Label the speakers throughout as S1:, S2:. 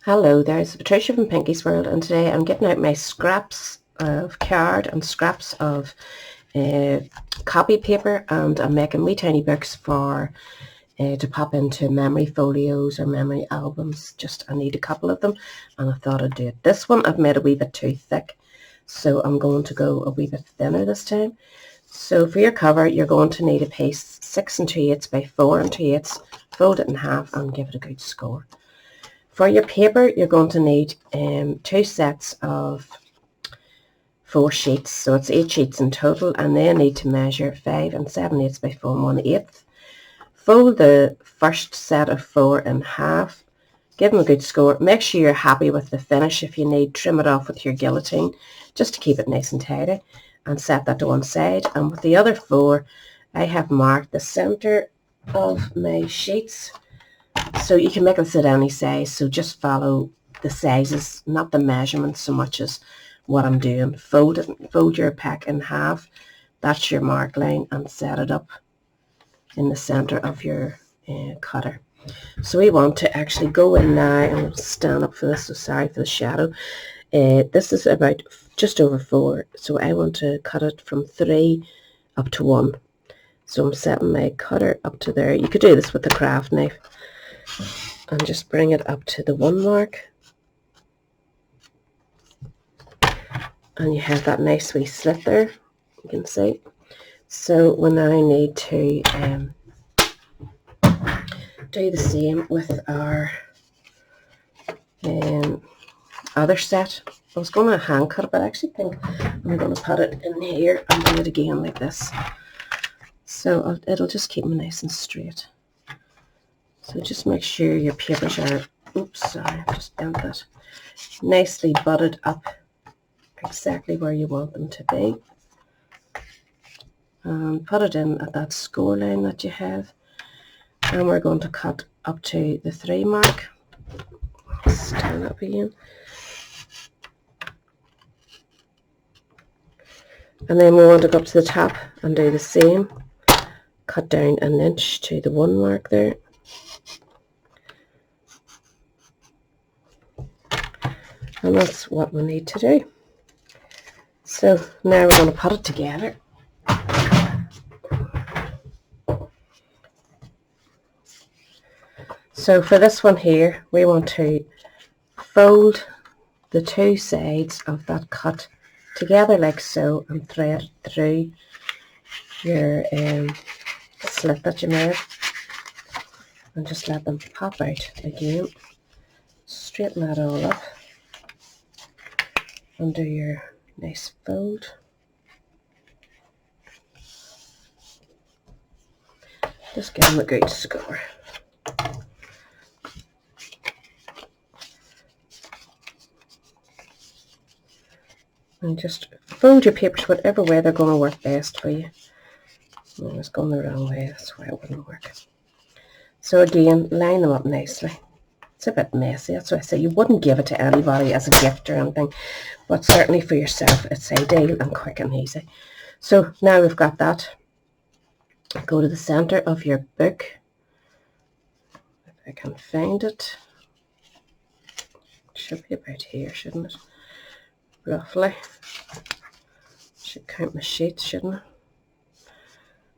S1: Hello there, it's Patricia from Pinky's World, and today I'm getting out my scraps of card and scraps of copy paper, and I'm making wee tiny books for to pop into memory folios or memory albums. I need a couple of them, and I thought I'd do it. This one I've made a wee bit too thick, so I'm going to go a wee bit thinner this time. So for your cover, you're going to need a piece 6 2/8 by 4 2/8, fold it in half and give it a good score. For your paper, you're going to need 2 sets of 4 sheets, so it's 8 sheets in total, and they need to measure 5 7/8 by 4 1/8. Fold the first set of 4 in half, give them a good score. Make sure you're happy with the finish. If you need, trim it off with your guillotine just to keep it nice and tidy, and set that to one side. And with the other 4, I have marked the centre of my sheets. So you can make this at any size, so just follow the sizes, not the measurements so much as what I'm doing. Fold your pack in half, that's your mark line, and set it up in the centre of your cutter. So we want to actually go in now, and I'll stand up for this, so sorry for the shadow. This is about just over 4, so I want to cut it from 3 up to 1. So I'm setting my cutter up to there. You could do this with a craft knife. And just bring it up to the 1 mark, and you have that nice wee slit there, you can see. So we now need to do the same with our other set. I was going to hand cut it, but I actually think I'm going to put it in here and do it again like this, so it'll just keep me nice and straight. So just make sure your papers are, oops, sorry, I just bent that, nicely butted up exactly where you want them to be. And put it in at that score line that you have. And we're going to cut up to the 3 mark. Stand up again. And then we want to go up to the top and do the same. Cut down 1 inch to the 1 mark there. And that's what we need to do. So now we're going to put it together. So for this one here, we want to fold the 2 sides of that cut together like so, and thread through your slit that you made, and just let them pop out again. Straighten that all up and do your nice fold. Just give them a good score. And just fold your papers whatever way they're going to work best for you. Oh, it's going the wrong way, that's why it wouldn't work. So again, line them up nicely. It's a bit messy, that's why I say you wouldn't give it to anybody as a gift or anything, but certainly for yourself it's ideal and quick and easy. So now we've got that. Go to the centre of your book, if I can find it. It should be about here, shouldn't it? Roughly. Should count my sheets, shouldn't it?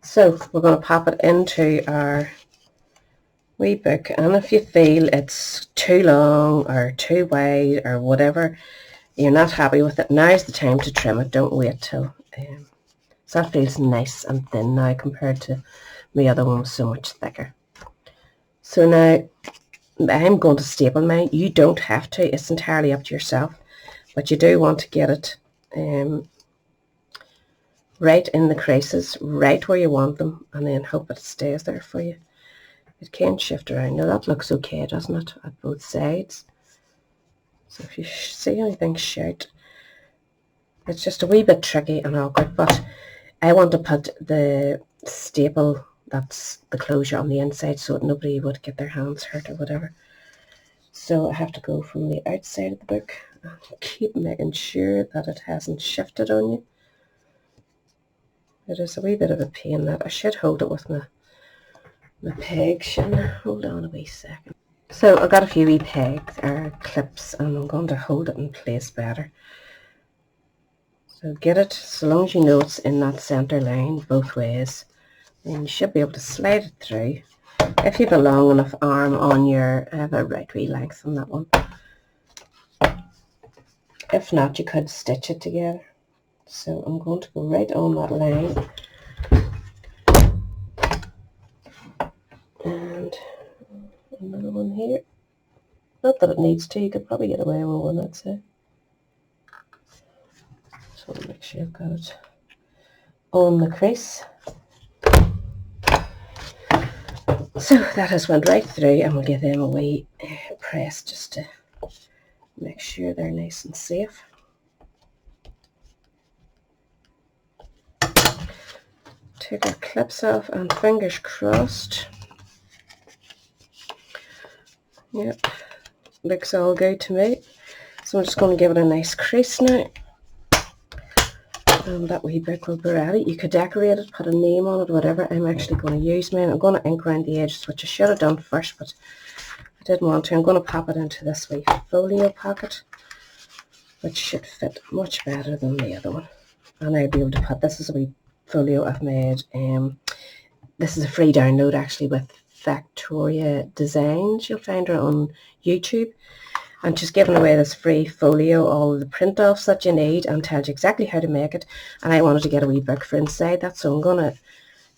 S1: So we're going to pop it into our wee book, and if you feel it's too long or too wide or whatever, you're not happy with it, now's the time to trim it. Don't wait till so that feels nice and thin now compared to the other one was so much thicker. So now I'm going to staple mine. You don't have to, it's entirely up to yourself, but you do want to get it right in the creases, right where you want them, and then hope it stays there for you. It can shift around. Now that looks okay, doesn't it, at both sides? So if you see anything, shout. It's just a wee bit tricky and awkward, but I want to put the staple, that's the closure, on the inside so that nobody would get their hands hurt or whatever. So I have to go from the outside of the book and keep making sure that it hasn't shifted on you. It is a wee bit of a pain that I should hold it with my peg, shouldn't I? Hold on a wee second. So I've got a few wee pegs or clips, and I'm going to hold it in place better. So get it, so long as you know it's in that centre line both ways, then you should be able to slide it through. If you have a long enough arm on your, I have a right wee length on that one. If not, you could stitch it together. So I'm going to go right on that line. And another one here. Not that it needs to, you could probably get away with one, I'd say. Just want to make sure I've got it on the crease. So that has went right through, and we'll give them a wee press just to make sure they're nice and safe. Take our clips off, and fingers crossed. Yep, looks all good to me. So I'm just going to give it a nice crease now. And that wee brick will be ready. You could decorate it, put a name on it, whatever. I'm actually going to use mine. I'm going to ink around the edges, which I should have done first, but I didn't want to. I'm going to pop it into this wee folio pocket, which should fit much better than the other one. And I'll be able to put, this is a wee folio I've made. This is a free download actually with Vectoria Designs. You'll find her on YouTube. And she's giving away this free folio, all the print-offs that you need, and tells you exactly how to make it. And I wanted to get a wee book for inside that, so I'm going to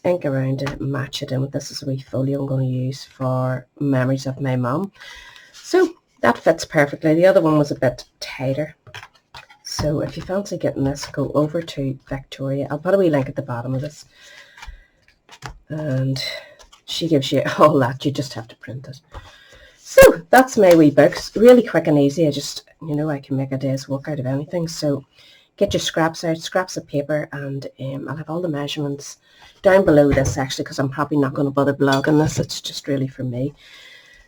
S1: ink around it, match it in with this. Is a wee folio I'm going to use for memories of my mum. So that fits perfectly. The other one was a bit tighter. So if you fancy getting this, go over to Vectoria. I'll put a wee link at the bottom of this. And she gives you all that. You just have to print it. So that's my wee books, really quick and easy. I just, you know, I can make a day's work out of anything. So get your scraps out, scraps of paper, and I'll have all the measurements down below this actually, because I'm probably not going to bother blogging this. It's just really for me.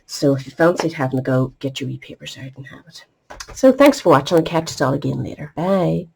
S1: So if you fancied having a go, get your wee papers out and have it. So thanks for watching. I'll catch you all again later. Bye.